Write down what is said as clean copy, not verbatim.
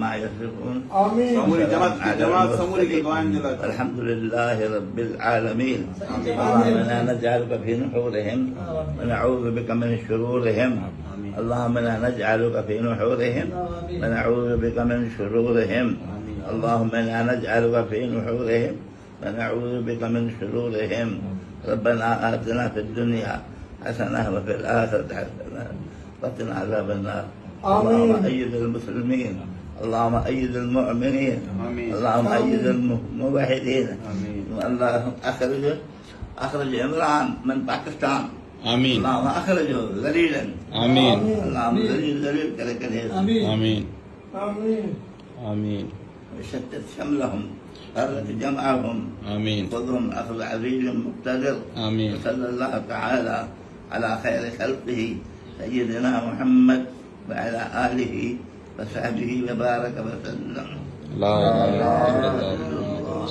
عما يصفون. آمين. الحمد لله رب العالمين. اللهم إنا نجعلك في نحورهم ونعوذ بك من شرورهم. اللهم إنا نجعلك في نحورهم ونعوذ بك من شرورهم. اللهم إنا نجعلك في نحورهم ونعوذ بك من شرورهم. ربنا آتنا في الدنيا حسنة وفي الآخرة حسنة وقنا عذاب النار. اللهم أيد المسلمين، اللهم أيد المؤمنين، اللهم أيد الموحدين. اللهم أخرج عمران من باكستان. آمين. اللهم أخرجه ذليلا. آمين. اللهم ذليل كالكنيز. آمين. آمين. آمين. وشتت شملهم، فرق جمعهم. آمين. خذهم أخذ عزيز مقتدر. آمين. صلى الله تعالى على خير خلقه سيدنا محمد وعلى آله وصحبه وبارك وسلم. لا إله إلا الله.